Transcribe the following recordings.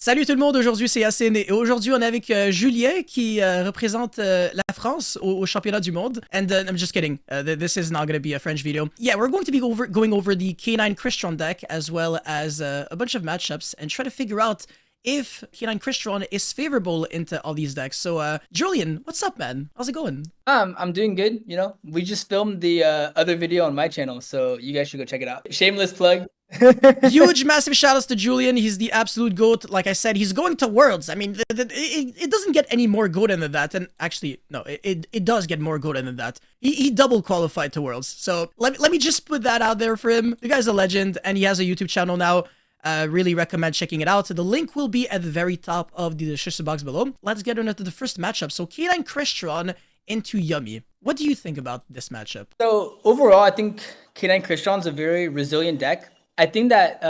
Salut tout le monde, aujourd'hui c'est Yacine et aujourd'hui on est avec Julien qui représente la France au championnat du monde. And I'm just kidding, this is not going to be a French video. Yeah, we're going to be going over the K9 Crystron deck as well as a bunch of matchups and try to figure out if K9 Crystron is favorable into all these decks. So Julien, what's up man? How's it going? I'm doing good. You know, we just filmed the other video on my channel, so you guys should go check it out. Shameless plug. Huge, massive shoutouts to Julien. He's the absolute GOAT. Like I said, he's going to Worlds. I mean, it doesn't get any more GOAT than that. And actually, no, it does get more GOAT than that. He double qualified to Worlds. So let me just put that out there for him. The guy's a legend, and he has a YouTube channel now. Really recommend checking it out. The link will be at the very top of the description box below. Let's get into the first matchup. So K9 Crystron into Yummy. What do you think about this matchup? So overall, I think K9 Crystron's a very resilient deck. I think that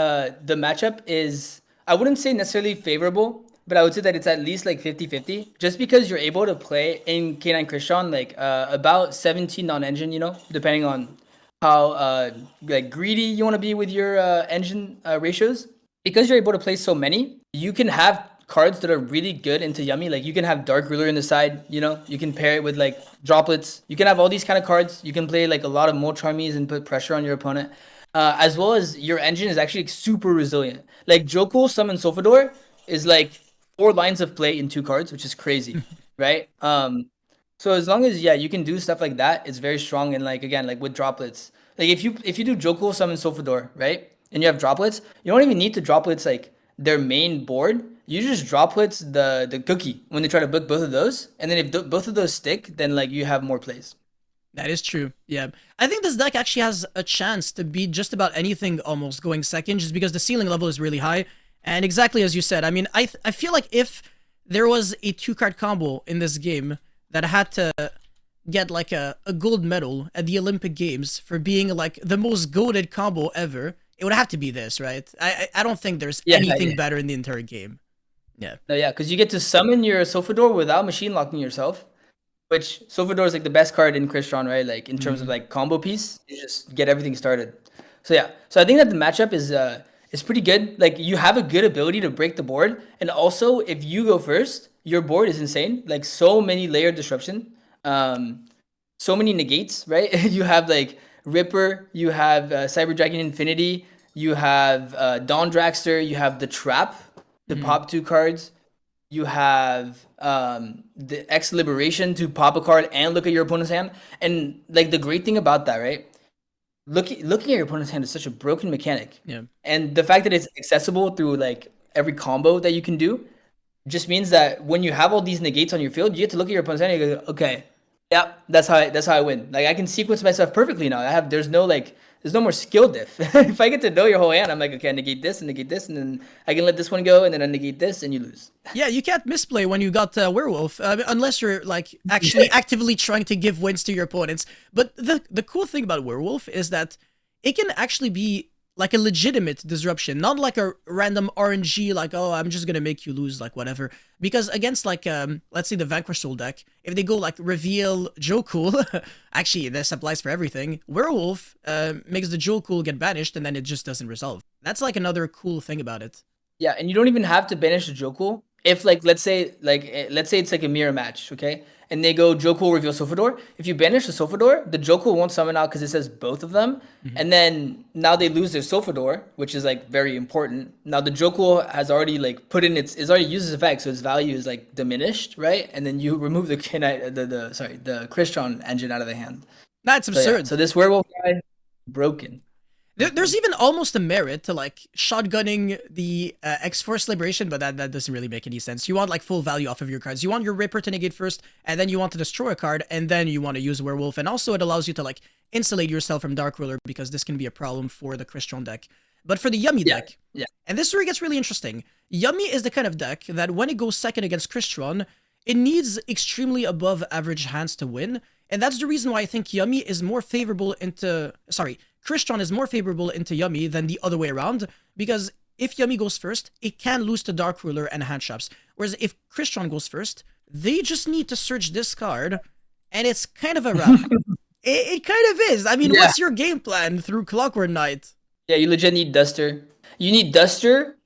the matchup is, I wouldn't say necessarily favorable, but I would say that it's at least like 50-50, just because you're able to play in K9 Crystron like about 17 non-engine, you know, depending on how like greedy you want to be with your engine ratios. Because you're able to play so many, you can have cards that are really good into Yummy. Like you can have Dark Ruler in the side, you know, you can pair it with like droplets. You can have all these kind of cards. You can play like a lot of Molcharmies and put pressure on your opponent. As well as your engine is actually super resilient. Like Jokul Summon Sofador is like 4 lines of play in 2 cards, which is crazy, right? So as long as you can do stuff like that, it's very strong. And like again, like with droplets, like if you do Jokul Summon Sofador, right, and you have droplets, you don't even need to droplets like their main board. You just droplets the cookie when they try to book both of those, and then if both of those stick, then like you have more plays. That is true, yeah. I think this deck actually has a chance to beat just about anything almost going second, just because the ceiling level is really high. And exactly as you said, I mean, I feel like if there was a 2-card combo in this game that had to get like a gold medal at the Olympic Games for being like the most goated combo ever, it would have to be this, right? I don't think there's anything better in the entire game. Yeah. No, yeah, because you get to summon your Sofador without machine locking yourself. Which Sofador is like the best card in Crystron, right? Like in terms of like combo piece, you just get everything started. So yeah, so I think that the matchup is pretty good. Like you have a good ability to break the board, and also if you go first, your board is insane. Like so many layered disruption, so many negates, right? You have like Ripper, you have Cyber Dragon Infinity, you have Dawn Dragster, you have the Trap to pop 2 cards. You have the X Liberation to pop a card and look at your opponent's hand. And like the great thing about that, right? Looking at your opponent's hand is such a broken mechanic. Yeah. And the fact that it's accessible through like every combo that you can do just means that when you have all these negates on your field, you get to look at your opponent's hand and you go, okay, yeah, that's how I win. Like I can sequence myself perfectly now. There's no more skill diff. If I get to know your whole hand, I'm like, okay, I negate this, and then I can let this one go, and then I negate this, and you lose. Yeah, you can't misplay when you got Werewolf, unless you're like actually actively trying to give wins to your opponents. But the cool thing about Werewolf is that it can actually be like a legitimate disruption, not like a random RNG, like, oh, I'm just gonna make you lose, like whatever. Because against like, let's say the Vanquish Soul deck, if they go like Reveal Jokul, actually this applies for everything, Werewolf makes the Jokul get banished and then it just doesn't resolve. That's like another cool thing about it. Yeah, and you don't even have to banish the Jokul. If like, let's say it's like a mirror match, okay? And they go Jokul Reveal Sofador. If you banish the Sofador, the Jokul won't summon out because it says both of them. And then now they lose their Sofador, which is like very important. Now the Jokul has already like put in it's already used its effect, so its value is like diminished, right? And then you remove the Crystron engine out of the hand. That's absurd. So, yeah, so this werewolf guy broken. There's even almost a merit to like shotgunning the X-Force Liberation, but that doesn't really make any sense. You want like full value off of your cards. You want your Ripper to negate first, and then you want to destroy a card, and then you want to use Werewolf. And also it allows you to like insulate yourself from Dark Ruler, because this can be a problem for the Crystron deck. But for the Yummy deck, and this is where it gets really interesting. Yummy is the kind of deck that when it goes second against Crystron, it needs extremely above average hands to win. And that's the reason why I think Yummy is more favorable into... Sorry, Crystron is more favorable into Yummy than the other way around, because if Yummy goes first, it can lose to Dark Ruler and hand traps. Whereas if Crystron goes first, they just need to search this card, and it's kind of a wrap. it kind of is. I mean, what's your game plan through Clockwork Knight? Yeah, you legit need Duster. You need Duster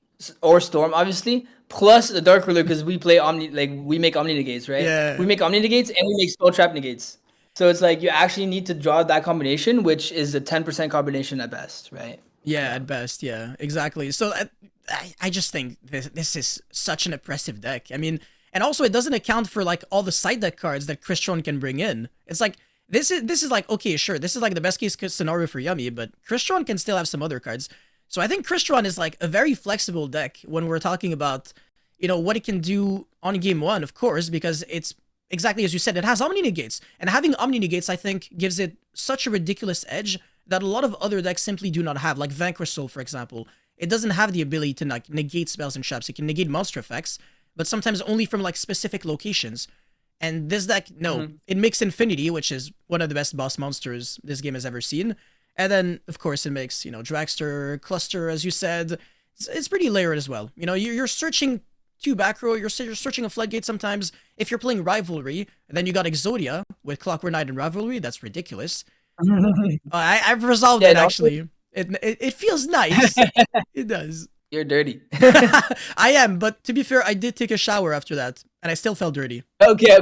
or Storm, obviously, plus the Dark Ruler because we play we make Omni negates, right? Yeah. We make Omni negates and we make Spell Trap negates. So it's like you actually need to draw that combination, which is a 10% combination at best, right? Yeah, at best, yeah, exactly. So I just think this is such an oppressive deck. I mean, and also it doesn't account for like all the side deck cards that Crystron can bring in. It's like this is like, okay, sure, this is like the best case scenario for Yummy, but Crystron can still have some other cards. So I think Crystron is like a very flexible deck when we're talking about, you know, what it can do on game one, of course, because it's exactly as you said, it has Omni negates, and having Omni negates, I think, gives it such a ridiculous edge that a lot of other decks simply do not have, like Vanquish Soul, for example. It doesn't have the ability to like negate spells and traps. It can negate monster effects, but sometimes only from like specific locations. And this deck, no, it makes Infinity, which is one of the best boss monsters this game has ever seen. And then, of course, it makes, you know, Dragster, Cluster, as you said. It's pretty layered as well. You know, you're searching 2 back row, you're searching a Floodgate sometimes. If you're playing Rivalry, and then you got Exodia with Clockwork Knight and Rivalry, that's ridiculous. I've resolved it, actually. It feels nice. It does. You're dirty. I am, but to be fair, I did take a shower after that, and I still felt dirty. Okay.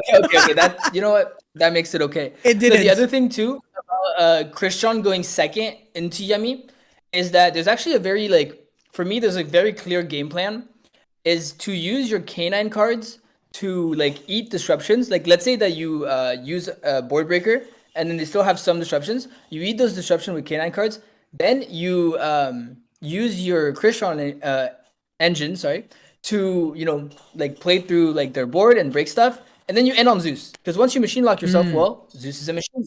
That, you know what? That makes it okay. It didn't. The other thing too about Crystron going second into Yummy is that there's actually a very for me there's a very clear game plan, is to use your canine cards to eat disruptions. Like let's say that you use a board breaker and then they still have some disruptions. You eat those disruptions with canine cards, then you use your Crystron engine, to play through their board and break stuff, and then you end on Zeus. Because once you machine lock yourself, well, Zeus is a machine.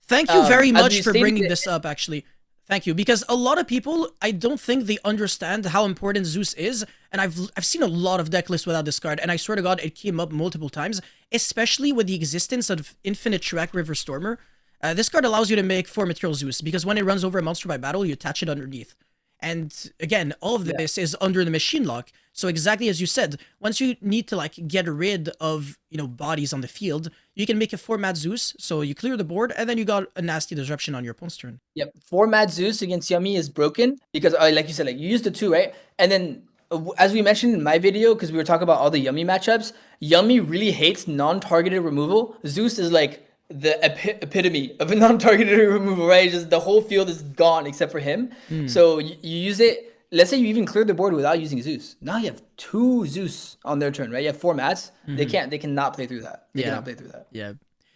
Thank you very much for bringing this up, actually. Thank you, because a lot of people, I don't think they understand how important Zeus is, and I've seen a lot of deck lists without this card, and I swear to God, it came up multiple times, especially with the existence of Infinite Track River Stormer. This card allows you to make 4 Material Zeus, because when it runs over a monster by battle, you attach it underneath. And again, all of this is under the machine lock. So exactly as you said, once you need to get rid of, bodies on the field, you can make a 4-mat Zeus. So you clear the board, and then you got a nasty disruption on your opponent's turn. Yep, 4-mat Zeus against Yummy is broken because, like you said, you used the 2, right? And then, as we mentioned in my video, because we were talking about all the Yummy matchups, Yummy really hates non-targeted removal. Zeus is the epitome of a non-targeted removal, right? Just the whole field is gone except for him. So you use it. Let's say you even cleared the board without using Zeus. Now you have 2 Zeus on their turn, right? You have 4 mats. They cannot play through that. They cannot play through that. Yeah.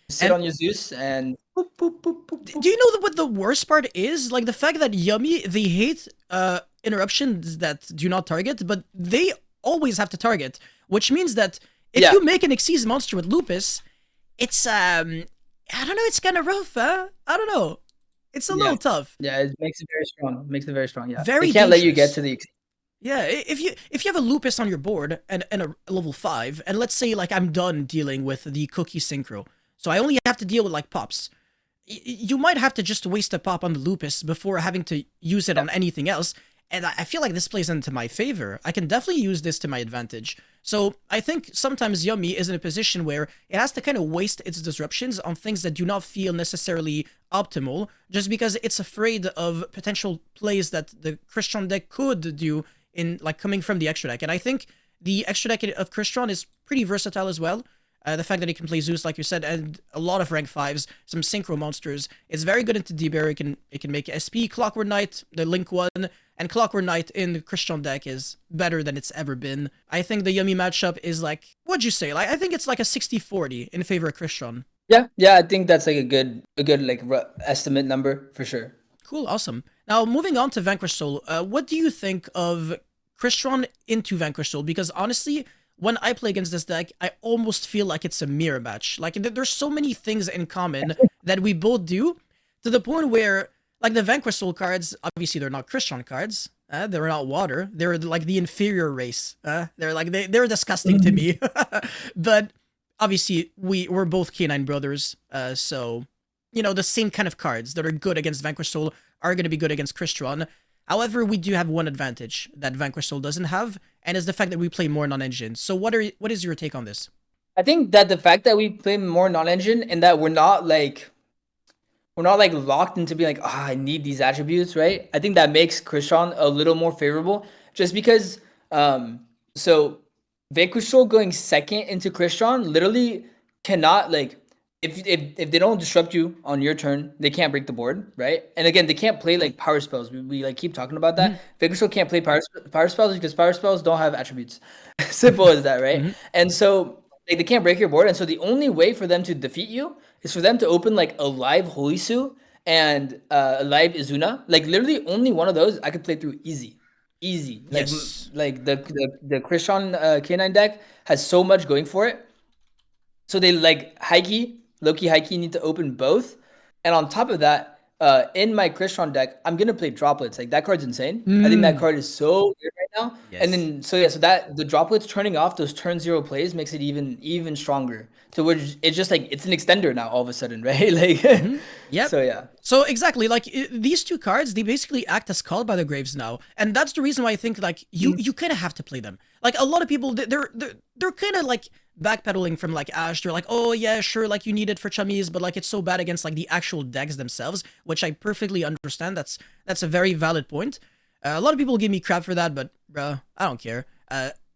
Sit on your Zeus and boop, boop, boop, boop, boop. Do you know what the worst part is? Like the fact that Yummy, they hate interruptions that do not target, but they always have to target, which means that if you make an Xyz monster with Lupus, it's I don't know, it's kind of rough, huh? I don't know. It's a little tough. Yeah, it makes it very strong. Makes it very strong. Yeah, very. They can't let you get to the. Yeah, if you have a Lupus on your board and a level 5, and let's say I'm done dealing with the Cookie Synchro, so I only have to deal with pops. You might have to just waste a pop on the Lupus before having to use it on anything else. And I feel like this plays into my favor. I can definitely use this to my advantage. So I think sometimes Yummy is in a position where it has to kind of waste its disruptions on things that do not feel necessarily optimal, just because it's afraid of potential plays that the Crystron deck could do in coming from the extra deck. And I think the extra deck of Crystron is pretty versatile as well. The fact that it can play Zeus, like you said, and a lot of rank 5s, some synchro monsters. It's very good into D-Bear. It can make SP, Clockwork Knight, the Link one, and Clockwork Knight in the Crystron deck is better than it's ever been. I think the Yummy matchup is what'd you say? I think it's a 60-40 in favor of Crystron. Yeah, I think that's a good estimate number for sure. Cool, awesome. Now moving on to Vanquish Soul, what do you think of Crystron into Vanquish Soul? Because honestly, when I play against this deck, I almost feel like it's a mirror match. There's so many things in common that we both do, to the point where, the Vanquish Soul cards, obviously they're not Crystron cards. They're not water. They're the inferior race. They're disgusting to me. But obviously we're both canine brothers. So, the same kind of cards that are good against Vanquish Soul are going to be good against Crystron. However, we do have one advantage that Vanquish Soul doesn't have, and is the fact that we play more non-engine. So what is your take on this? I think that the fact that we play more non-engine and that we're not locked into being I need these attributes, right? I think that makes Crystron a little more favorable, just because So Vanquish Soul going second into Crystron literally cannot like if they don't disrupt you on your turn, they can't break the board, right? And again, they can't play like power spells. We like keep talking about that. Vanquish Soul can't play power spells because power spells don't have attributes. Simple as that, right? And so like they can't break your board, and so the only way for them to defeat you is for them to open like a live Holisu and a live Izuna. Like literally only one of those I could play through easy. Easy. Like Yes. like the Crystron K9 deck has so much going for it. So they like high key, low key, high key need to open both. And on top of that, in my Crystron deck, I'm gonna play droplets. Like that card's insane. I think that card is so good right now. Yes. And then so that the droplets turning off those turn 0 plays makes it even stronger. So it's just like it's an extender now all of a sudden, right? Like Yep. So yeah. So exactly, like these two cards, they basically act as Call by the Graves now, and that's the reason why I think like you kind of have to play them. Like a lot of people, they're kind of like backpedaling from like Ash. They're like, oh yeah, sure, like you need it for chummies, but like it's so bad against like the actual decks themselves, which I perfectly understand. That's a very valid point. A lot of people give me crap for that, but I don't care.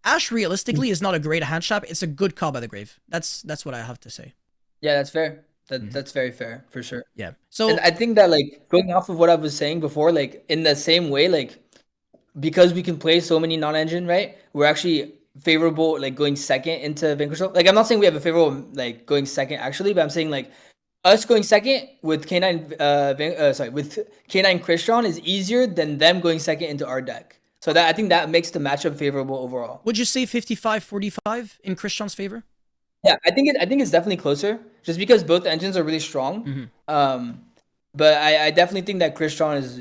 Ash realistically is not a great hand trap. It's a good Call by the Grave. That's what I have to say. Yeah, that's fair. That's very fair for sure. Yeah. So And I think that like going off of what I was saying before, like in the same way, like because we can play so many non-engine, right? We're actually favorable like going second into Vanquish Soul. Like I'm not saying we have a favorable like going second actually, but I'm saying like us going second with K9 with K9 Crystron is easier than them going second into our deck. So that I think that makes the matchup favorable overall. would you say 55-45 in Christian's favor? Yeah, I think it's definitely closer, just because both engines are really strong. But I definitely think that Crystron is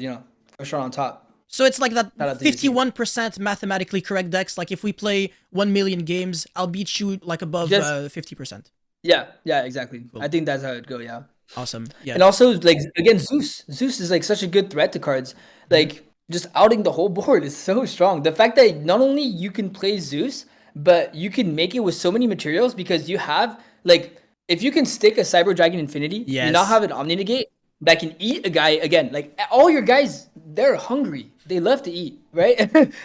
Crystron on top. So it's like that Shout out to you, 51% mathematically correct decks. Like if we play 1 million games, I'll beat you like above 50%. Yeah, exactly. I think that's how it go. Yeah. Awesome. Yeah. And also, like again, Zeus is like such a good threat to cards. Like just outing the whole board is so strong. The fact that not only you can play Zeus, but you can make it with so many materials because you have like if you can stick a Cyber Dragon Infinity, you now Yes. have an Omni Negate that can eat a guy again. Like all your guys, they're hungry. They love to eat, right?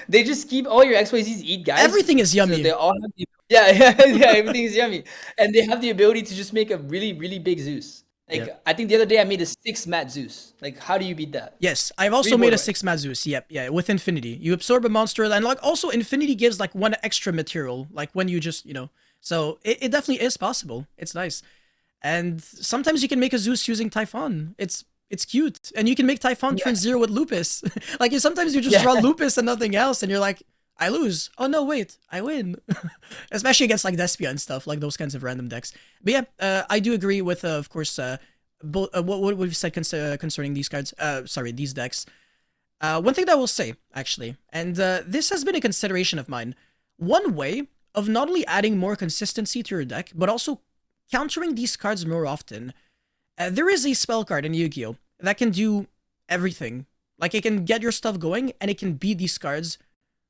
They just keep all your XYZs eat guys. Everything is yummy. So they all have yeah. Everything is yummy, and they have the ability to just make a really big Zeus. Like Yep. I think the other day I made a 6 mat Zeus. Like how do you beat that? Yes, I've also made a 6 Mazus. Yep, yeah, with Infinity. You absorb a monster, and like also Infinity gives like 1 extra material, like when you just, so it definitely is possible. It's nice. And sometimes you can make a Zeus using Typhon. It's cute. And you can make Typhon turn 0 with Lupus. Like sometimes you just draw Lupus and nothing else, and you're like, I lose. Oh no, wait, I win. Especially against like Despia and stuff, like those kinds of random decks. But yeah, I do agree with, of course, what we've said concerning these cards. Sorry, these decks. One thing that I will say, actually, and this has been a consideration of mine. One way of not only adding more consistency to your deck, but also countering these cards more often. There is a spell card in Yu-Gi-Oh! That can do everything. Like, it can get your stuff going, and it can beat these cards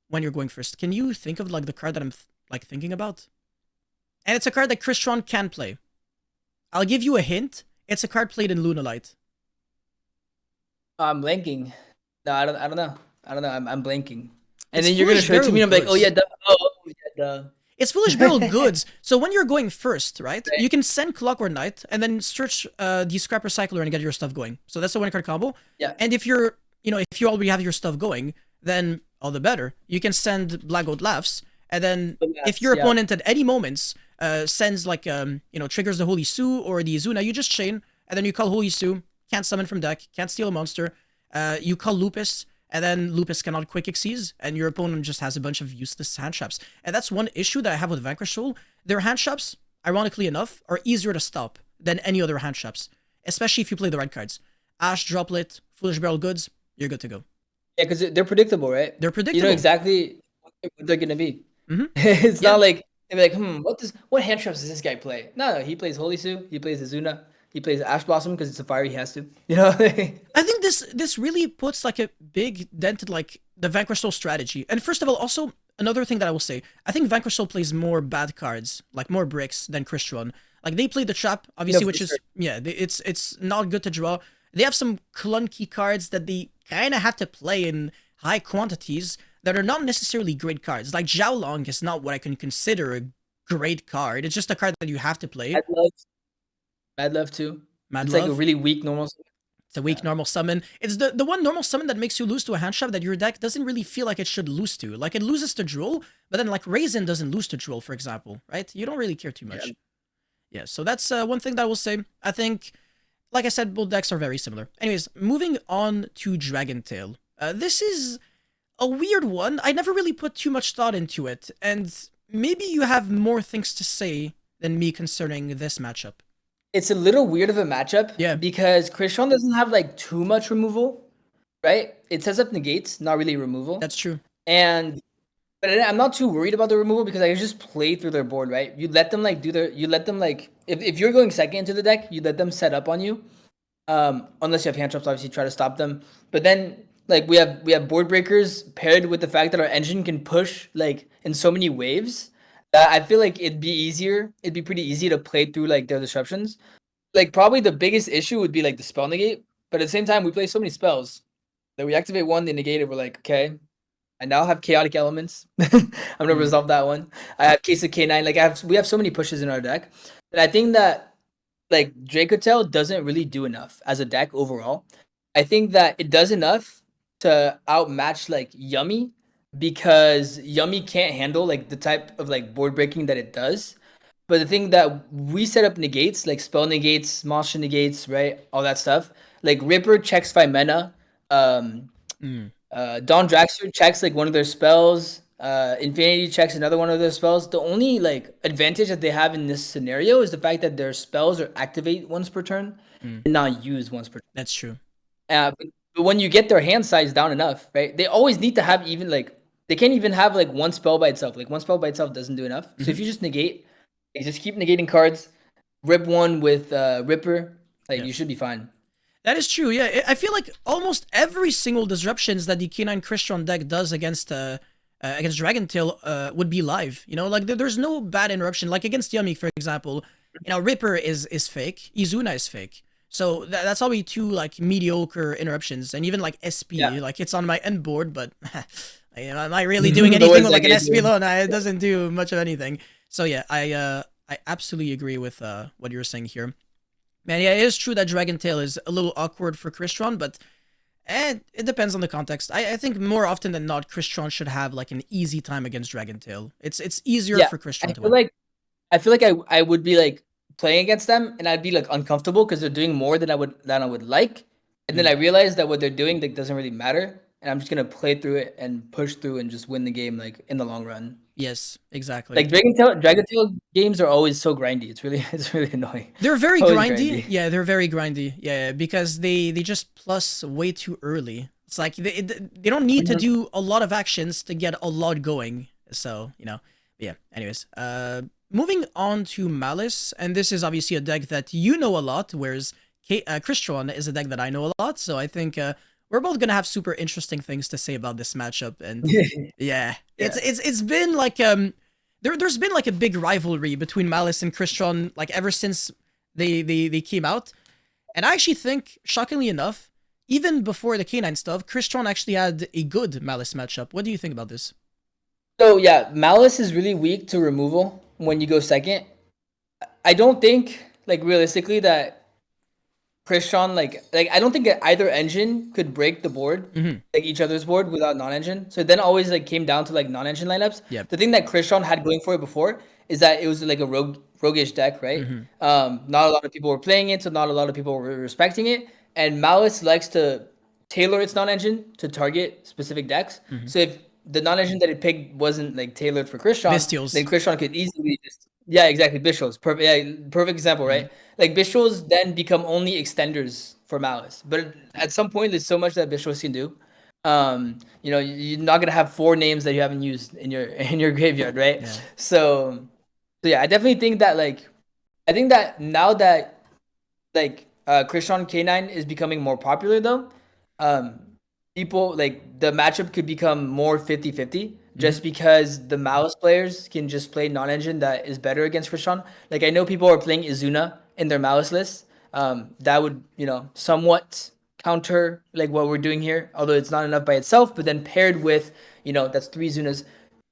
when you're going first. Can you think of, like, the card that I'm, thinking about? And it's a card that Crystron can play. I'll give you a hint. It's a card played in Lunalight. I'm blanking. No, I don't know. I'm blanking. And It's then you're gonna show it to me, and I'm like, Goods. oh yeah, duh. Oh yeah, duh. It's Foolish Barrel Goods. So when you're going first, right, you can send Clockwork Knight and then search the Scrap Recycler and get your stuff going. So that's the 1 card combo. Yeah. And if you're, if you already have your stuff going, then all the better. You can send Black Goat Laughs, and then if your opponent at any moments sends like triggers the Holy Sue or the Izuna, you just chain, and then you call Holy Sue, can't summon from deck, can't steal a monster. You call Lupus, and then Lupus cannot quick exceed, and your opponent just has a bunch of useless hand traps. And that's one issue that I have with Vanquish Soul. Their hand traps, ironically enough, are easier to stop than any other hand traps, especially if you play the right cards. Ash, Droplet, Foolish Barrel Goods, you're good to go. Yeah, because they're predictable, right? They're predictable. You know exactly what they're gonna be. It's not like they're like, what hand traps does this guy play? No, he plays Holy Sue, he plays Azuna, he plays Ash Blossom because it's a fire, he has to. I think this really puts like a big dent in like the Vanquish Soul strategy. And first of all, also another thing that I will say, I think Vanquish Soul plays more bad cards, like more bricks than Crystron. Like they play the trap, obviously, which is it's not good to draw. They have some clunky cards that they kind of have to play in high quantities that are not necessarily great cards. Like Zhao Long is not what I can consider a great card. It's just a card that you have to play. Mad Love too. Mad It's Love. like a really weak normal. It's a weak normal summon. It's the one normal summon that makes you lose to a hand shove that your deck doesn't really feel like it should lose to. Like it loses to Drool, but then like Ryzeal doesn't lose to Drool, for example, right? You don't really care too much. Yeah, so that's one thing that I will say. I think, like I said, both decks are very similar. Anyways, moving on to Dragon Tail. This is a weird one. I never really put too much thought into it, and maybe you have more things to say than me concerning this matchup. It's a little weird of a matchup. Yeah. Because Crystron doesn't have like too much removal, right? It sets up negates, not really removal. That's true. But I'm not too worried about the removal because I just play through their board, right? You let them like if you're going second into the deck, you let them set up on you. Unless you have hand traps, obviously try to stop them. But then like we have board breakers paired with the fact that our engine can push like in so many waves. I feel like it'd be pretty easy to play through like their disruptions. Like probably the biggest issue would be like the spell negate, but at the same time we play so many spells that we activate one, they negate it, we're like, okay, I now have chaotic elements. I'm gonna resolve that one. I have Case of K9, like we have so many pushes in our deck. But I think that like Dracotail doesn't really do enough as a deck overall. I think that it does enough to outmatch like Yummy, because Yummy can't handle like the type of like board breaking that it does. But the thing that we set up negates, like spell negates, monster negates, right? All that stuff. Like Ripper checks 5 mana. Dawn Draxter checks like one of their spells. Infinity checks another one of their spells. The only like advantage that they have in this scenario is the fact that their spells are activate once per turn and not use once per turn. That's true. But when you get their hand size down enough, right? They always need to have even like they can't even have like one spell by itself. Like one spell by itself doesn't do enough. So if you just negate, like, just keep negating cards, rip one with Ripper, like you should be fine. That is true. Yeah, I feel like almost every single disruptions that the K9 Crystron deck does against Dragon Tail would be live. You know, like there's no bad interruption. Like against Yummy, for example, you know, Ripper is fake, Izuna is fake. So that's already two like mediocre interruptions, and even like SP, like it's on my end board, but am I really doing anything with like an SP alone? It doesn't do much of anything. So yeah, I absolutely agree with what you're saying here. Man, yeah, it is true that Dragon Tail is a little awkward for Crystron, but it depends on the context. I think more often than not, Crystron should have like an easy time against Dragon Tail. It's easier for Crystron to win. I feel like I would be like playing against them and I'd be like uncomfortable because they're doing more than I would like. And then I realize that what they're doing like doesn't really matter. And I'm just gonna play through it and push through and just win the game like in the long run. Yes, exactly. Like Dragon Tail games are always so grindy. It's really annoying. They're very grindy. Yeah, they're very grindy. Yeah, because they just plus way too early. It's like they don't need to do a lot of actions to get a lot going. So, you know. Yeah, anyways. Moving on to Maliss, and this is obviously a deck that you know a lot, whereas Crystron is a deck that I know a lot, so I think we're both gonna have super interesting things to say about this matchup, and it's been like there's been like a big rivalry between Maliss and Crystron like ever since they came out, and I actually think, shockingly enough, even before the K9 stuff, Crystron actually had a good Maliss matchup. What do you think about this? So yeah, Maliss is really weak to removal when you go second. I don't think like realistically that Crystron like I don't think that either engine could break the board, like each other's board without non-engine. So it then always like came down to like non-engine lineups. Yep. The thing that Crystron had going for it before is that it was like a roguish deck, right? Not a lot of people were playing it, so not a lot of people were respecting it. And Maliss likes to tailor its non-engine to target specific decks. So if the non-engine that it picked wasn't like tailored for Crystron, then Crystron could easily just Bistros. Perfect example, right? Like Bistros then become only extenders for Maliss. But at some point there's so much that Bistros can do. You know, you're not gonna have 4 names that you haven't used in your graveyard, right? Yeah. So yeah, I definitely think that I think that now that Crystron K9 is becoming more popular though, people like the matchup could become more 50-50 just because the Maliss players can just play non-engine that is better against Crystron. Like I know people are playing Izuna in their Maliss list. That would, you know, somewhat counter like what we're doing here, although it's not enough by itself, but then paired with, that's 3 Zunas,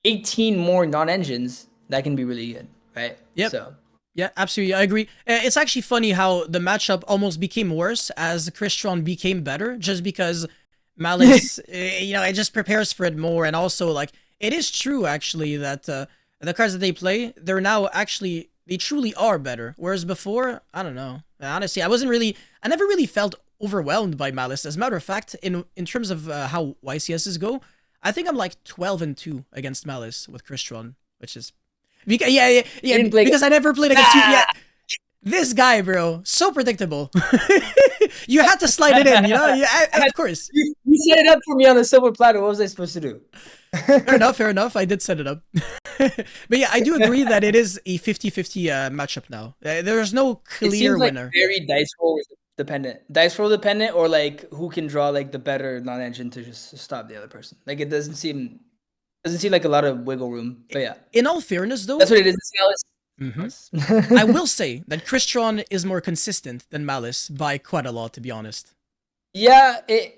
18 more non-engines, that can be really good, right? Yep. So yeah, absolutely, I agree. It's actually funny how the matchup almost became worse as Crystron became better, just because Maliss, it just prepares for it more, and also, like, it is true, actually, that the cards that they play, they truly are better, whereas before, I don't know. Honestly, I never really felt overwhelmed by Maliss. As a matter of fact, in terms of how YCSs go, I think I'm like 12-2 against Maliss with Crystron, which is... Because, because I never played against you. Yeah, this guy, bro, so predictable. You had to slide it in, Yeah, of course. You set it up for me on a silver platter. What was I supposed to do? Fair enough. I did set it up. But yeah, I do agree that it is a 50-50 matchup now. There's no clear winner. Very dice roll dependent, or like who can draw like the better non-engine to just stop the other person. Like it doesn't seem like a lot of wiggle room. But yeah. In all fairness, though, that's what it is. I will say that Crystron is more consistent than Maliss by quite a lot, to be honest. Yeah, it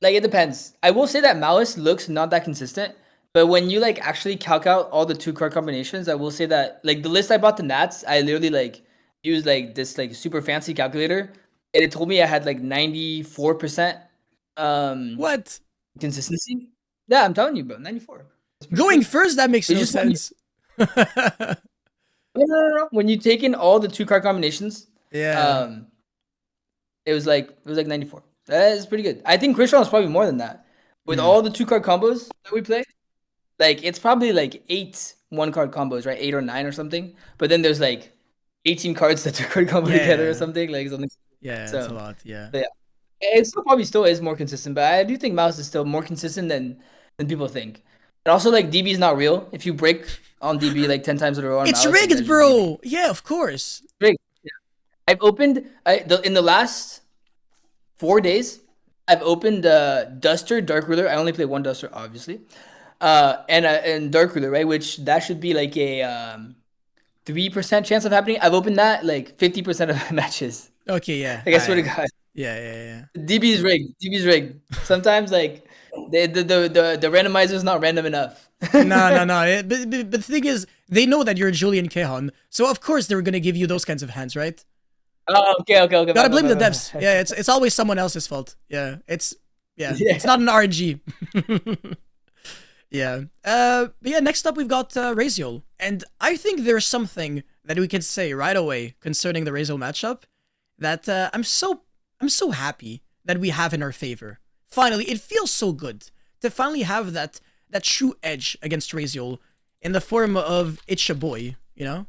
depends. I will say that Maliss looks not that consistent, but when you like actually calc out all the 2 card combinations, I will say that like the list I bought the Nats, I literally like used like this like super fancy calculator, and it told me I had like 94% what consistency. Yeah, I'm telling you, bro, 94. Going first, that makes no sense. No. When you take in all the 2 card combinations, yeah, it was like 94. That is pretty good. I think Crystron is probably more than that. With all the 2 card combos that we play, like it's probably like 8 1-card combos, right? 8 or 9 or something. But then there's like 18 cards that 2-card combo together or something. Like something. Yeah, so, that's a lot. Yeah. Yeah. It still is more consistent, but I do think Maliss is still more consistent than people think. And also, like, DB is not real. If you break on DB like 10 times in a row, it's Maliss, rigged, bro. Yeah, of course. It's rigged. Yeah. I've opened in the last 4 days. I've opened Duster, Dark Ruler. I only play 1 Duster, obviously, and Dark Ruler, right? Which that should be like a 3% chance of happening. I've opened that like 50% of matches. Okay, yeah. Like, I swear to God. Yeah. DB is rigged. Sometimes like the randomizer is not random enough. No. But the thing is, they know that you're Julien Kehan, so of course they're gonna give you those kinds of hands, right? Oh, okay. Gotta blame the devs. Yeah, it's always someone else's fault. Yeah, it's not an RNG. Yeah. But yeah, next up we've got Ryzeal, and I think there's something that we can say right away concerning the Ryzeal matchup that I'm so happy that we have in our favor. Finally, it feels so good to finally have that true edge against Ryzeal in the form of it's your boy, Yeah.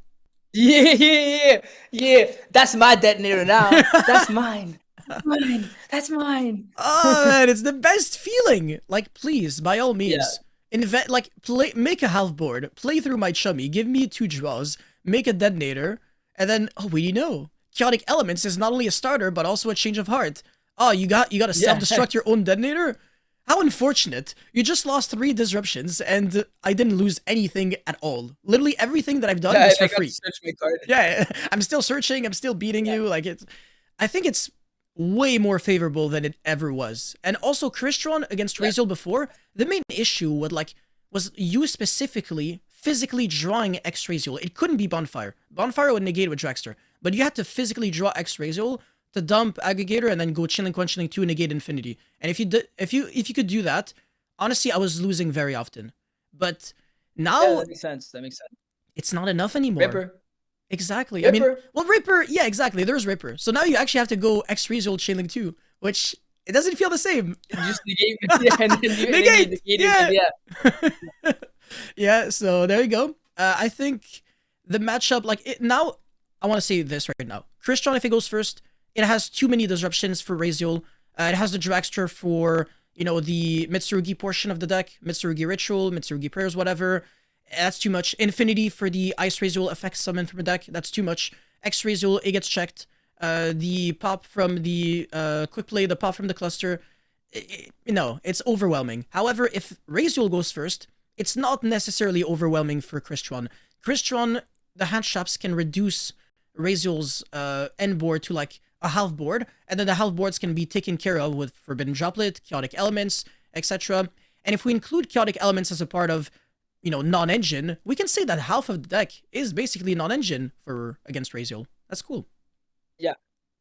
That's my detonator now. That's mine. That's mine. Oh man, it's the best feeling. Like, please, by all means, make a half board, play through my chummy, give me 2 draws, make a detonator, and then Chaotic Elements is not only a starter but also a change of heart. Oh, you got to self-destruct your own detonator? How unfortunate. You just lost 3 disruptions and I didn't lose anything at all. Literally everything that I've done is for free. Search my card. Yeah, I'm still searching, I'm still beating you. Like, I think it's way more favorable than it ever was. And also Crystron against Ryzeal before, the main issue was you specifically physically drawing X Ryzeal. It couldn't be Bonfire. Bonfire would negate with Dragster, but you had to physically draw X Ryzeal to dump Aggregator and then go Chilling, Quenchling 2, negate Infinity. And if you could do that, honestly, I was losing very often. But now that makes sense. It's not enough anymore. Ripper. Exactly. Ripper. Ripper, yeah, exactly. There's Ripper. So now you actually have to go X Ryzeal Chilling 2, which it doesn't feel the same. You just negate, and then you negate. Yeah. Yeah, so there you go. I think the matchup, now, I want to say this right now. Crystron, if it goes first, it has too many disruptions for Ryzeal. It has the Dragster for, the Mitsurugi portion of the deck. Mitsurugi Ritual, Mitsurugi Prayers, whatever. That's too much. Infinity for the Ice Ryzeal effect summon from a deck. That's too much. X Ryzeal, it gets checked. The pop from the quick play, the pop from the cluster. It's overwhelming. However, if Ryzeal goes first, it's not necessarily overwhelming for Crystron. Crystron, the hand traps can reduce Ryzeal's end board to a half board, and then the half boards can be taken care of with Forbidden Droplet, Chaotic Elements, etc. And if we include Chaotic Elements as a part of, non-engine, we can say that half of the deck is basically non-engine for against Ryzeal. That's cool. Yeah,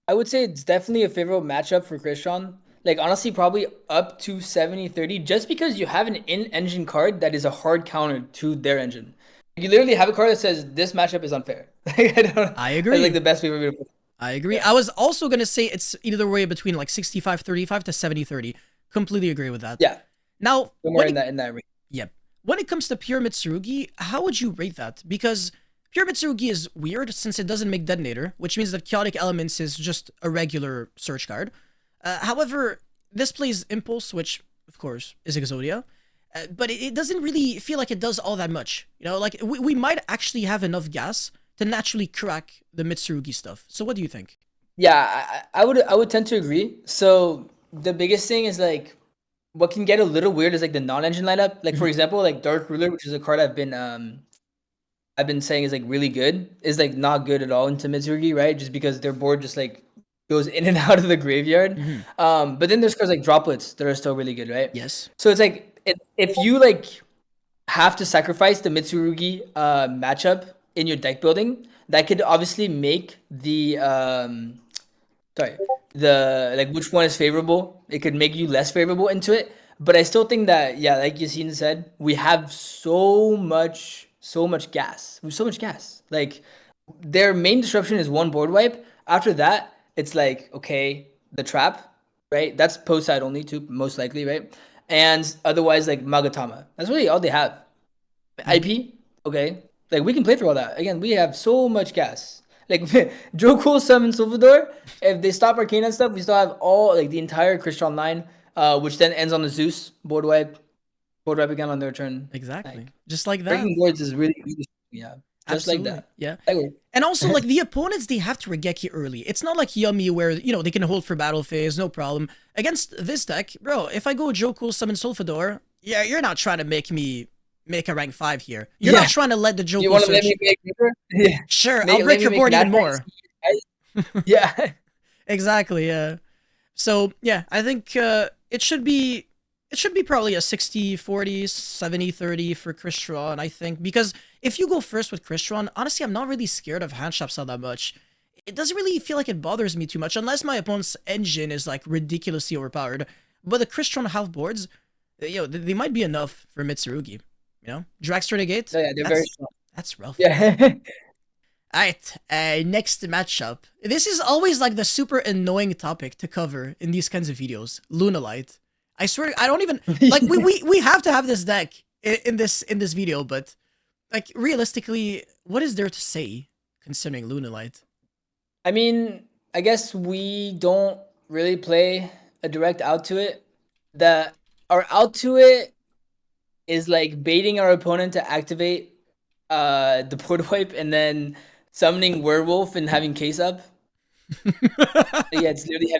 I would say it's definitely a favorable matchup for Crystron. Like, honestly, probably up to 70-30, just because you have an in-engine card that is a hard counter to their engine. You literally have a card that says, this matchup is unfair. I agree. That's like the best way to put it. I agree. Yeah. I was also going to say it's either way between like 65-35 to 70-30. Completely agree with that. Yeah. Now, somewhere in that range. Yep. When it comes to Pure Mitsurugi, how would you rate that? Because Pure Mitsurugi is weird since it doesn't make Detonator, which means that Chaotic Elements is just a regular search card. However, this plays Impulse, which, of course, is Exodia. But it doesn't really feel like it does all that much. Like, we might actually have enough gas to naturally crack the Mitsurugi stuff. So what do you think? Yeah, I would tend to agree. So the biggest thing is, like, what can get a little weird is, like, the non-engine lineup. Like, for example, like, Dark Ruler, which is a card I've been saying is, like, really good, is, like, not good at all into Mitsurugi, right? Just because their board just, like, goes in and out of the graveyard. But then there's cards like Droplets that are still really good, right? Yes. So it's like, if you, like, have to sacrifice the Mitsurugi matchup in your deck building, that could obviously make the like, which one is favorable. It could make you less favorable into it. But I still think that, yeah, like Yacine said, we have so much gas. We have so much gas. Like, their main disruption is one board wipe. After that, it's like, okay, the trap, right? That's post side only too, most likely, right? And otherwise, like, Magatama. That's really all they have. IP, okay. Like, we can play through all that. Again, we have so much gas. Like, Joe Summon Silvador, if they stop Arcane and stuff, we still have all, like, the entire Crystron line, which then ends on the Zeus board wipe again on their turn. Exactly. Like, just like that. Breaking boards is really, yeah. Just Absolutely. like that. Yeah. That and also, like, the opponents, they have to Regeki early. It's not like Yummy where, they can hold for battle phase, no problem. Against this deck, bro, if I go Joe Summon Silvador, yeah, you're not trying to make me make a rank 5 here. You're not trying to let the Joe You want to let me make yeah. Sure, I'll break your board even more. Yeah. Exactly, yeah. So, yeah, I think it should be probably a 60-40, 70-30 for Crystron, I think. Because if you go first with Crystron, honestly, I'm not really scared of hand traps all that much. It doesn't really feel like it bothers me too much, unless my opponent's engine is, like, ridiculously overpowered. But the Crystron half boards, they might be enough for Mitsurugi. Dragster Negate? Oh, yeah, they're very strong. That's rough. Yeah. Alright, next matchup. This is always, like, the super annoying topic to cover in these kinds of videos. Lunalight. I swear, I don't even, like, we have to have this deck in this video, but, like, realistically, what is there to say concerning Lunalight? I mean, I guess we don't really play a direct out to it. Our out to it is, like, baiting our opponent to activate the board wipe and then summoning Werewolf and having case up. Yeah, it's literally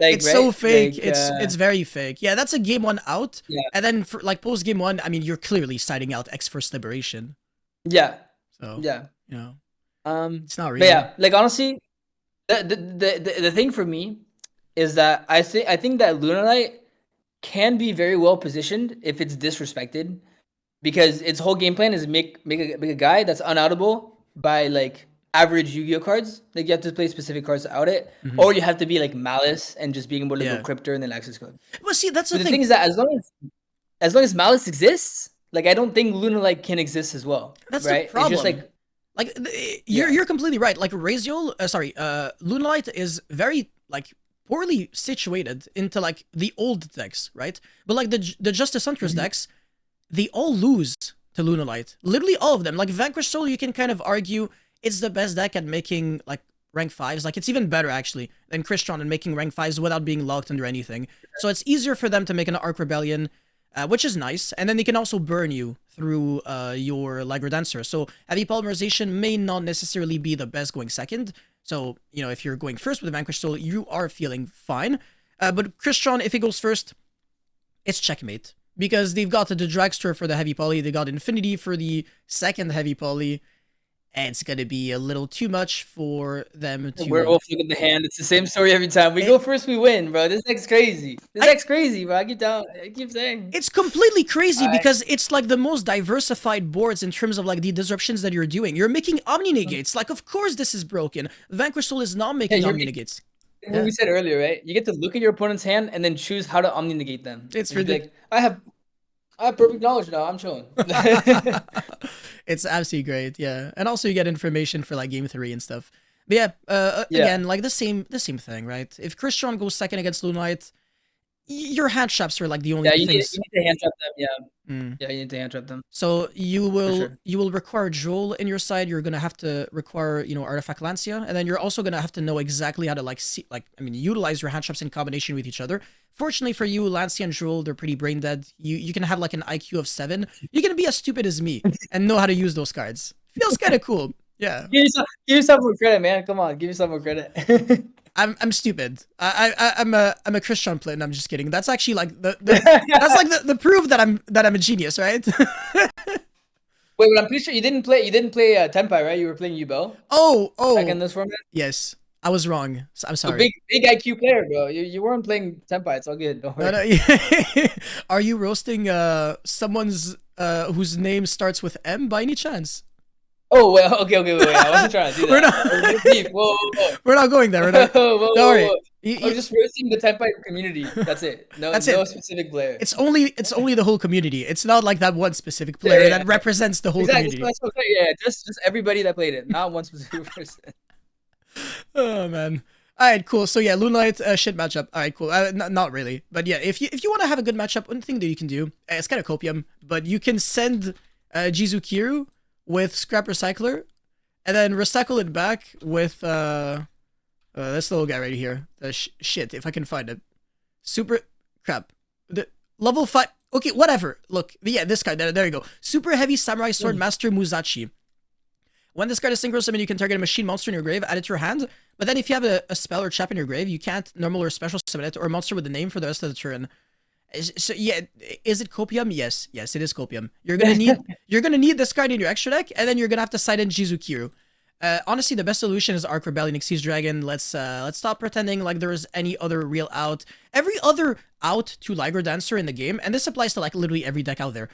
like, it's right? So fake. Like, it's very fake. Yeah, that's a game 1 out. Yeah. And then for, like, post game 1, I mean, you're clearly siding out X First Liberation. Yeah. So yeah. It's not really. But yeah, like, honestly, the thing for me is that I think that Lunalight can be very well positioned if it's disrespected, because its whole game plan is make a guy that's unoutable by, like, average Yu-Gi-Oh cards. Like, you have to play specific cards to out it, or you have to be like Maliss and just being able to go Cryptor and then access code. Well, see, that's the thing. The thing is that as long as Maliss exists, like, I don't think Lunalight can exist as well. That's right? the problem. It's just like, you're completely right. Like, Ryzeal, Lunalight is very, like, poorly situated into, like, the old decks, right? But, like, the Justice Hunters decks, they all lose to Lunalight. Literally all of them. Like, Vanquish Soul, you can kind of argue it's the best deck at making, like, rank 5s. Like, it's even better, actually, than Crystron in making rank 5s without being locked under anything. So it's easier for them to make an Arc Rebellion, which is nice. And then they can also burn you through your Liger Dancer. So Heavy Polymerization may not necessarily be the best going second. So, if you're going first with Vanquish Soul, you are feeling fine. But Crystron, if it goes first, it's checkmate. Because they've got the Dragster for the Heavy Poly, they got Infinity for the second Heavy Poly. it's gonna be a little too much for them to. Werewolf, look at the hand. It's the same story every time. We go first, we win, bro. This deck's crazy. This deck's crazy, bro. I keep saying. It's completely crazy because it's like the most diversified boards in terms of like the disruptions that you're doing. You're making Omni Negates. Like, of course this is broken. Vanquish Soul is not making Omni Negates. What we said earlier, right? You get to look at your opponent's hand and then choose how to Omni Negate them. It's ridiculous. Like, I have perfect knowledge now. I'm chilling. It's absolutely great, yeah. And also you get information for like game 3 and stuff. But yeah, again, like the same thing, right? If Crystron goes second against Lunalight, your hand traps are like the only things. You need to hand trap them, yeah. Yeah, you need to hand trap them. So you will require Joel in your side. You're gonna have to require, you know, Artifact Lancia, and then you're also gonna have to know exactly how to like utilize your hand traps in combination with each other. Fortunately for you, Lancia and Joel, they're pretty brain dead. You can have like an IQ of 7. You can be as stupid as me and know how to use those cards. Feels kind of cool. Yeah. Give yourself more credit, man. Come on, give yourself more credit. I'm stupid. I'm a Crystron player. And I'm just kidding. That's actually like that's like the proof that I'm a genius, right? Wait, but I'm pretty sure you didn't play Tenpai, right? You were playing Yubel. Oh. Back in this format. Yes, I was wrong. I'm sorry. Big IQ player, bro. You weren't playing Tenpai. It's all good. Don't worry. No. Are you roasting someone's whose name starts with M by any chance? Oh, well, okay, wait. I wasn't trying to do that. Whoa. We're not going there. Don't worry. I'm just roasting the Tenpai community. That's it. No specific player. It's only the whole community. It's not like that one specific player that represents the whole community. Yeah, just everybody that played it, not one specific person. Oh man. All right, cool. So yeah, Lunalight shit matchup. All right, cool. Not really, but yeah, if you want to have a good matchup, one thing that you can do, it's kind of copium, but you can send Jizukiru with Scrap Recycler, and then recycle it back with this little guy right here. Shit, if I can find it. Super crap. The level 5. Okay, whatever. Look, yeah, this guy. There you go. Super Heavy Samurai Sword Master Musashi. When this card is synchro summon, you can target a machine monster in your grave, add it to your hand. But then if you have a spell or trap in your grave, you can't normal or special summon it or a monster with a name for the rest of the turn. So yeah, is it copium? Yes, it is copium. You're gonna need this card in your extra deck, and then you're gonna have to side in Jizukiru. Honestly, the best solution is Arc Rebellion, Xyz Dragon. Let's stop pretending like there is any other real out. Every other out to Liger Dancer in the game, and this applies to like literally every deck out there.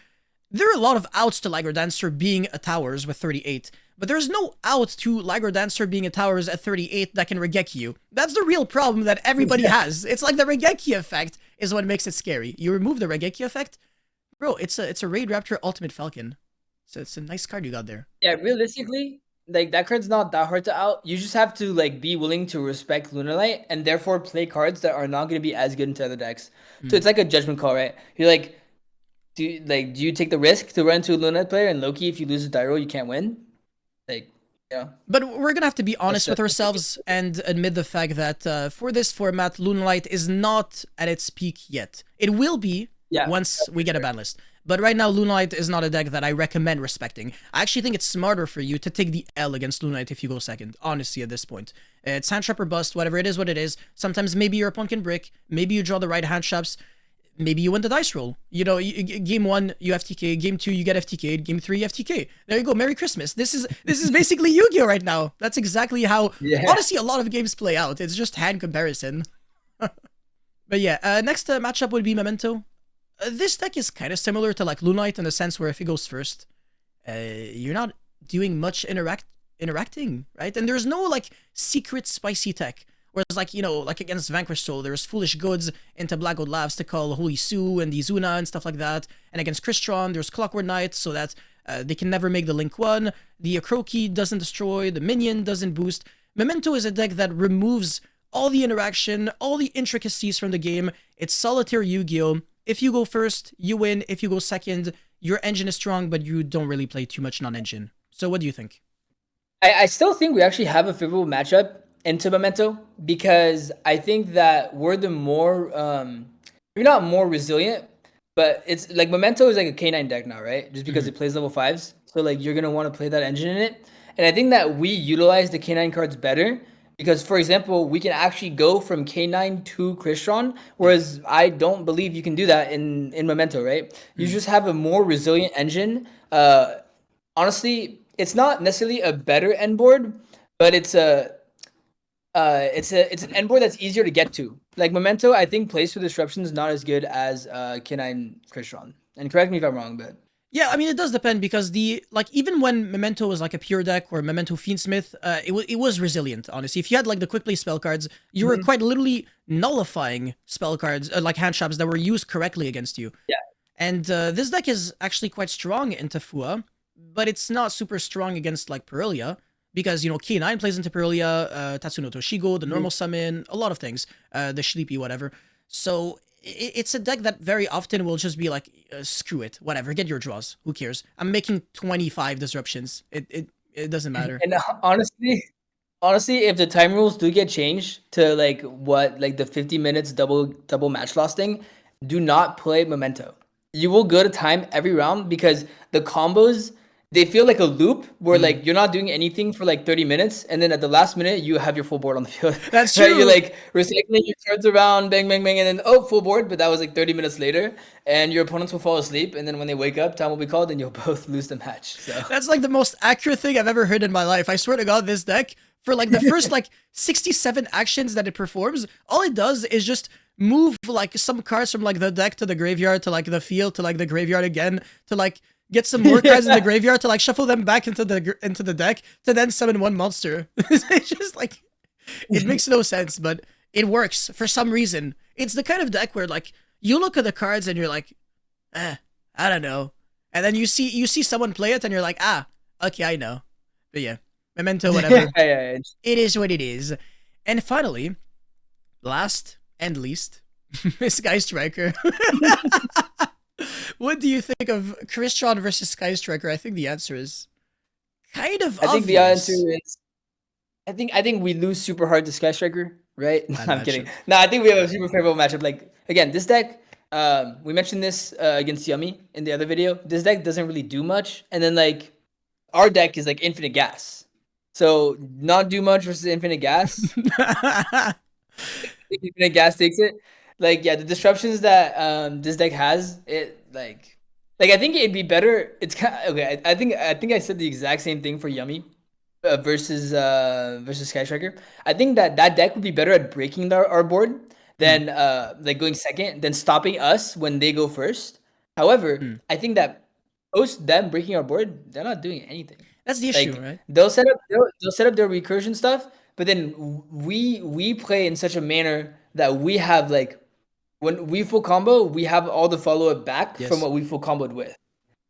There are a lot of outs to Liger Dancer being a Towers with 38, but there's no out to Liger Dancer being a Towers at 38 that can Regeki you. That's the real problem that everybody has. It's like the Regeki effect is what makes it scary. You remove the Regeki effect, bro, it's a Raid Raptor Ultimate Falcon. So it's a nice card you got there. Yeah, realistically, like that card's not that hard to out. You just have to like be willing to respect Lunalight and therefore play cards that are not going to be as good into other decks. So it's like a judgment call, right? You're like, do you take the risk to run to a Lunalight player and Loki if you lose a die roll you can't win? Like, yeah. But we're gonna have to be honest with ourselves and admit the fact that for this format, Lunalight is not at its peak yet. It will be once we get a ban list. But right now, Lunalight is not a deck that I recommend respecting. I actually think it's smarter for you to take the L against Lunalight if you go second, honestly, at this point. It's hand trap or bust, whatever it is, what it is. Sometimes maybe your opponent can brick, maybe you draw the right hand traps, maybe you win the dice roll. You know, game 1, you FTK, game 2, you get FTK'd, game 3, you FTK. There you go, Merry Christmas. This is basically Yu-Gi-Oh! Right now. That's exactly how, honestly, a lot of games play out. It's just hand comparison. But yeah, next matchup would be Memento. This deck is kind of similar to like Lunalight in the sense where if it goes first, you're not doing much interacting, right? And there's no like secret spicy tech. Whereas like, you know, like against Vanquish Soul, there's Foolish Goods into Black Gold Labs to call Holy Sue and the Izuna and stuff like that. And against Crystron, there's Clockwork Knight so that they can never make the Link 1. The Akroki doesn't destroy, the Minion doesn't boost. Memento is a deck that removes all the interaction, all the intricacies from the game. It's solitary Yu-Gi-Oh! If you go first, you win. If you go second, your engine is strong, but you don't really play too much non-engine. So what do you think? I still think we actually have a favorable matchup into Memento because I think that we're the more, we're not more resilient, but it's like Memento is like a K9 deck now, right? Just because it plays level 5s. So like you're going to want to play that engine in it. And I think that we utilize the K9 cards better because, for example, we can actually go from K9 to Crystron, whereas I don't believe you can do that in Memento, right? You just have a more resilient engine. Honestly, it's not necessarily a better end board, but it's an end board that's easier to get to. Like Memento, I think plays for disruption is not as good as K9 Crystron. And correct me if I'm wrong, but Yeah, I mean it does depend because even when Memento was like a pure deck or Memento Fiendsmith, it was resilient. Honestly, if you had like the quick play spell cards, you were quite literally nullifying spell cards like hand traps that were used correctly against you. Yeah. And this deck is actually quite strong into Fua, but it's not super strong against like Perelia because K9 plays into Perelia, Tatsuno Toshigo, the normal summon, a lot of things, the Sleepy whatever. So it's a deck that very often will just be like, screw it, whatever, get your draws. Who cares? I'm making 25 disruptions. It doesn't matter. And honestly, if the time rules do get changed to like the 50 minutes double match loss thing, do not play Memento. You will go to time every round because the combos, they feel like a loop where like you're not doing anything for like 30 minutes and then at the last minute you have your full board on the field. That's Right? true. You're like recycling your turns around, bang, bang, bang, and then full board, but that was like 30 minutes later and your opponents will fall asleep and then when they wake up, time will be called and you'll both lose the match. So That's like the most accurate thing I've ever heard in my life. I swear to God, this deck, for like the first like 67 actions that it performs, all it does is just move like some cards from like the deck to the graveyard to like the field to like the graveyard again to like get some more cards in the graveyard to like shuffle them back into the deck to then summon one monster. It's just like, it makes no sense, but it works for some reason. It's the kind of deck where like you look at the cards and you're like, I don't know, and then you see someone play it and you're like, okay, I know. But yeah, Memento, whatever. yeah. It is what it is. And finally, last and least, Sky Striker. What do you think of Crystron versus Sky Striker? I think the answer is kind of obvious. I think the answer is I think we lose super hard to Sky Striker, right? I'm kidding. No, I think we have a super favorable matchup. Like again, this deck, we mentioned this against Yummy in the other video. This deck doesn't really do much, and then like our deck is like infinite gas. So not do much versus infinite gas. Infinite gas takes it. Like yeah, the disruptions that this deck has, it like I think it'd be better. It's kind of, okay. I think I said the exact same thing for Yummy versus Sky Striker. I think that deck would be better at breaking our board than like going second, than stopping us when they go first. However, I think that post them breaking our board, they're not doing anything. That's the issue, Like right? they'll set up their recursion stuff, but then we play in such a manner that we have like when we full combo, we have all the follow up back from what we full comboed with,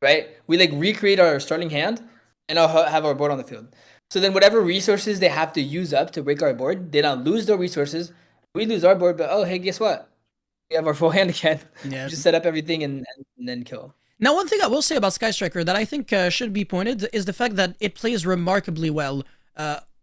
right? We like recreate our starting hand, and I'll have our board on the field. So then whatever resources they have to use up to break our board, they don't lose their resources. We lose our board, but oh hey, guess what? We have our full hand again. Yeah. Just set up everything and then kill. Now, one thing I will say about Sky Striker that I think should be pointed is the fact that it plays remarkably well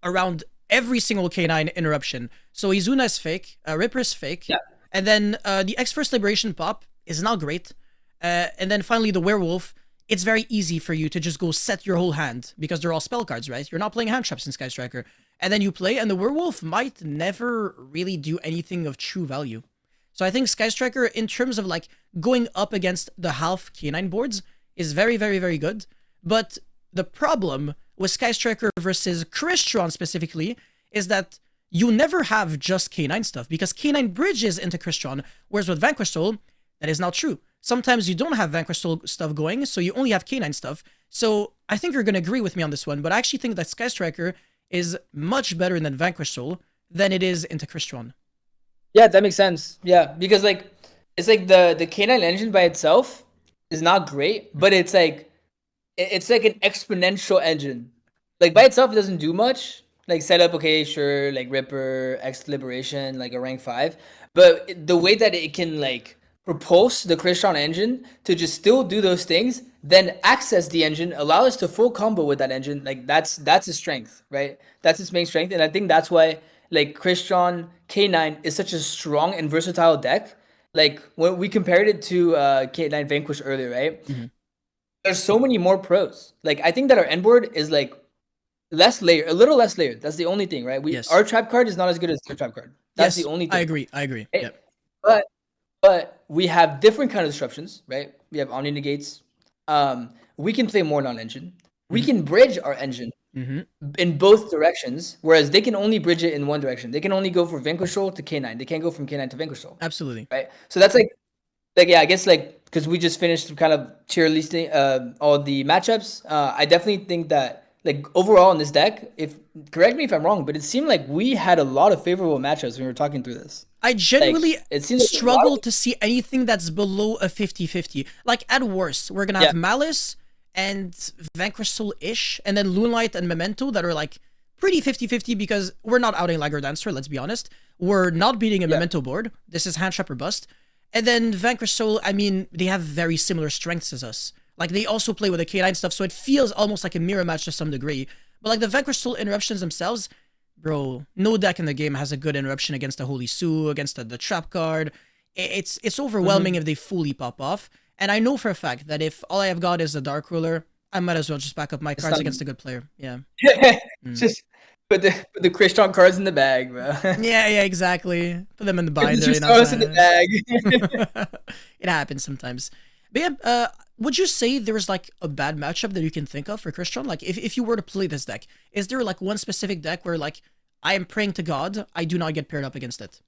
around every single K9 interruption. So Izuna is fake, Ripper is fake, and then the X-First Liberation pop is not great. And then finally the Werewolf, it's very easy for you to just go set your whole hand because they're all spell cards, right? You're not playing hand traps in Sky Striker. And then you play, and the Werewolf might never really do anything of true value. So I think Sky Striker, in terms of like going up against the half K9 boards, is very, very, very good. But the problem with Sky Striker versus Crystron specifically is that you never have just K9 stuff because K9 bridges into Crystron, whereas with Vanquish Soul, that is not true. Sometimes you don't have Vanquish Soul stuff going, so you only have K9 stuff. So I think you're going to agree with me on this one, but I actually think that Sky Striker is much better than Vanquish Soul than it is into Crystron. Yeah, that makes sense. Yeah, because like it's like the K9 engine by itself is not great, but it's like an exponential engine. Like by itself, it doesn't do much. Like setup, okay, sure, like Ripper, X Liberation, like a rank 5, but the way that it can like propulse the Crystron engine to just still do those things, then access the engine, allow us to full combo with that engine. Like that's its strength, right? That's its main strength, and I think that's why like Crystron K9 is such a strong and versatile deck. Like when we compared it to K9 Vanquish earlier, right? There's so many more pros. Like I think that our end board is like less layered, a little less layered. That's the only thing, right? Our trap card is not as good as their trap card. That's the only thing. I agree. Right? Yep. But we have different kind of disruptions, right? We have Omni Negates. We can play more non-engine. we can bridge our engine in both directions, whereas they can only bridge it in one direction. They can only go from Vanquish Soul to K9. They can't go from K9 to Vanquish Soul. Absolutely. Right? So that's like yeah, I guess like because we just finished kind of tier listing all the matchups. I definitely think that like overall in this deck, if correct me if I'm wrong, but it seemed like we had a lot of favorable matchups when we were talking through this. I genuinely it seems like struggle to see anything that's below a 50-50. Like at worst, we're gonna have Maliss and Vanquish Soul-ish, and then Lunalight and Memento that are like pretty 50-50 because we're not outing Lager Dancer, let's be honest. We're not beating a Memento board. This is Hand Trap or Bust. And then Vanquish Soul, I mean, they have very similar strengths as us. Like, they also play with the K9 stuff, so it feels almost like a mirror match to some degree. But, like, the Vanquish Soul interruptions themselves, bro, no deck in the game has a good interruption against the Holy Sue, against the Trap card. It's overwhelming if they fully pop off. And I know for a fact that if all I have got is a Dark Ruler, I might as well just back up my cards against a good player. Yeah. Just put the Crystron cards in the bag, bro. Yeah, exactly. Put them in the binder. Just throw us in the bag. It happens sometimes. But yeah, would you say there's like a bad matchup that you can think of for Crystron? Like if you were to play this deck, is there like one specific deck where like I am praying to God I do not get paired up against it?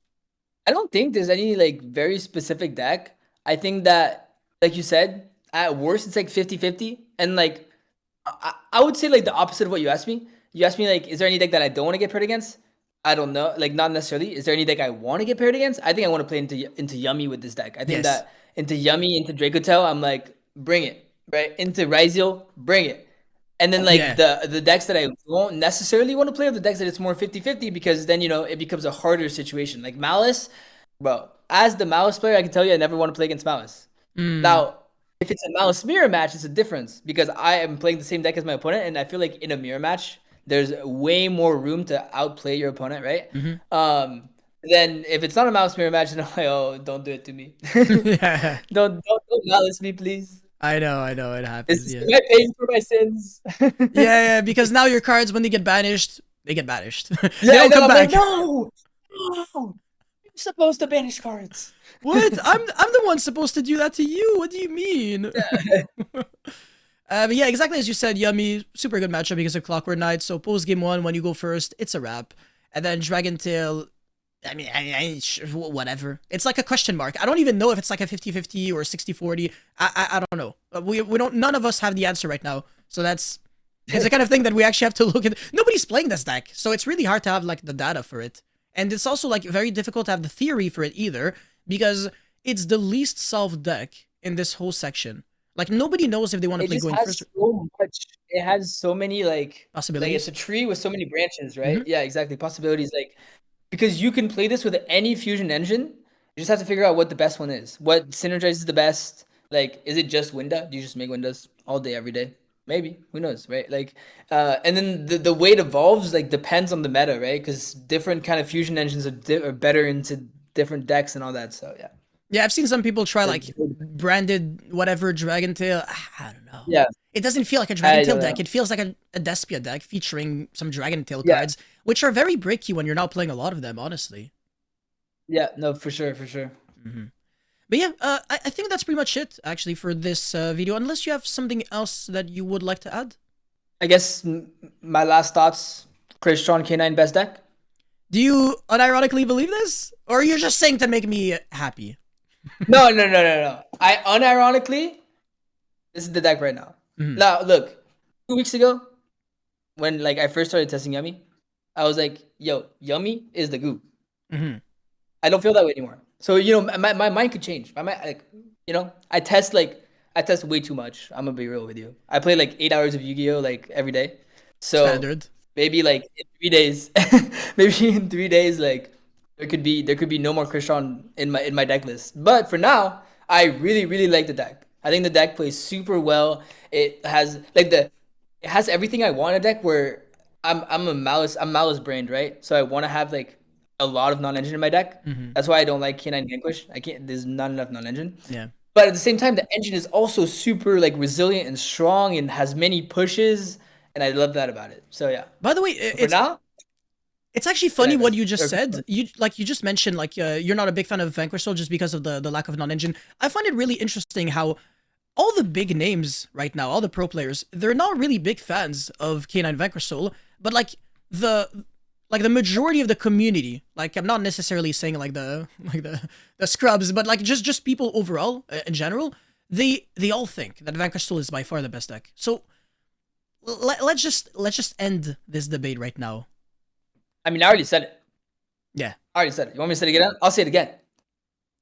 I don't think there's any like very specific deck. I think that, like you said, at worst it's like 50-50. And like I would say like the opposite of what you asked me. You asked me like, is there any deck that I don't want to get paired against? I don't know. Like not necessarily. Is there any deck I want to get paired against? I think I want to play into Yummy with this deck. I think that into Yummy, into Dracotel, I'm like, bring it. Right? Into Ryzeal, bring it. And then like the decks that I won't necessarily want to play are the decks that it's more 50-50 because then, you know, it becomes a harder situation. Like Maliss, bro, as the Maliss player, I can tell you I never want to play against Maliss. Now, if it's a Maliss mirror match, it's a difference because I am playing the same deck as my opponent, and I feel like in a mirror match, there's way more room to outplay your opponent, right? Then if it's not a Maliss mirror match, then I'm like, oh, don't do it to me. Don't Maliss me, please. I know, it happens. Am I paying for my sins? yeah, because now your cards, when they get banished, they get banished. They don't come back. Like, no, you're supposed to banish cards. What? I'm the one supposed to do that to you. What do you mean? But yeah, exactly as you said, Yummy, super good matchup because of Clockwork Knight. So post game 1, when you go first, it's a wrap. And then Dragon Tail, I mean, whatever. It's like a question mark. I don't even know if it's like a 50-50 or 60-40. I don't know. We don't. None of us have the answer right now. So it's the kind of thing that we actually have to look at. Nobody's playing this deck, so it's really hard to have like the data for it. And it's also like very difficult to have the theory for it either, because it's the least solved deck in this whole section. Like nobody knows if they want to play going first. So much. It has so many like possibilities. Like it's a tree with so many branches, right? Yeah, exactly. Possibilities, like because you can play this with any fusion engine. You just have to figure out what the best one is. What synergizes the best? Like, is it just Winda? Do you just make Windas all day, every day? Maybe. Who knows, right? Like, and then the way it evolves like depends on the meta, right? Because different kind of fusion engines are better into different decks and all that. So yeah. Yeah, I've seen some people try like branded whatever Dragon Tail. I don't know. Yeah. It doesn't feel like a Dragon Tail deck. It feels like a Despia deck featuring some Dragon Tail cards, which are very bricky when you're not playing a lot of them, honestly. Yeah, no, for sure. But yeah, I think that's pretty much it, actually, for this video, unless you have something else that you would like to add. I guess my last thoughts, Crystron K9 best deck. Do you unironically believe this? Or are you just saying to make me happy? No. I unironically, this is the deck right now. Now, look, 2 weeks ago, when like I first started testing Yummy, I was like, yo, Yummy is the goop. I don't feel that way anymore. So, you know, my mind could change. My mind, like, you know, I test way too much. I'm gonna be real with you. I play like 8 hours of Yu-Gi-Oh! Like every day. So standard. Maybe like in 3 days, like there could be no more Crystron in my deck list. But for now, I really like the deck. I think the deck plays super well. It has everything I want in a deck where I'm Maliss brained, right? So I want to have like a lot of non-engine in my deck. That's why I don't like K9 Vanquish. There's not enough non-engine. Yeah. But at the same time, the engine is also super like resilient and strong and has many pushes, and I love that about it. So yeah. By the way, it's actually funny what you just said. You just mentioned like you're not a big fan of Vanquish Soul just because of the lack of non-engine. I find it really interesting how all the big names right now, all the pro players, they're not really big fans of K9 Vanquish Soul, but like the majority of the community, like I'm not necessarily saying like the scrubs, but like just people overall in general, they all think that Vanquish Soul is by far the best deck. So let's just end this debate right now. I mean, I already said it. Yeah. I already said it. You want me to say it again? I'll say it again.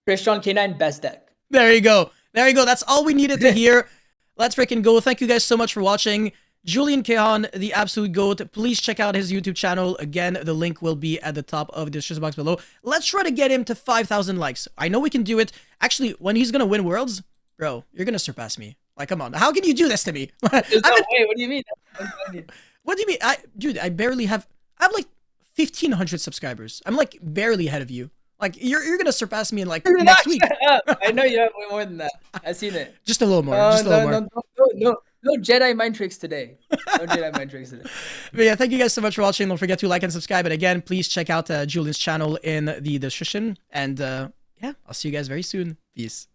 Crystron K9 best deck. There you go. There you go. That's all we needed to hear. Let's freaking go. Thank you guys so much for watching. Julien Kehan, the absolute GOAT. Please check out his YouTube channel. Again, the link will be at the top of the description box below. Let's try to get him to 5,000 likes. I know we can do it. Actually, when he's going to win Worlds, bro, you're going to surpass me. Like, come on. How can you do this to me? There's no way. What do you mean? What do you mean? Dude, I barely have... I have like 1,500 subscribers. I'm like barely ahead of you. Like, you're gonna surpass me in like next week. I know you have way more than that. I've seen it. Just a little more. Just a little more. No Jedi mind tricks today. No Jedi mind tricks today. But yeah, thank you guys so much for watching. Don't forget to like and subscribe. And again, please check out Julien's channel in the description. And yeah, I'll see you guys very soon. Peace.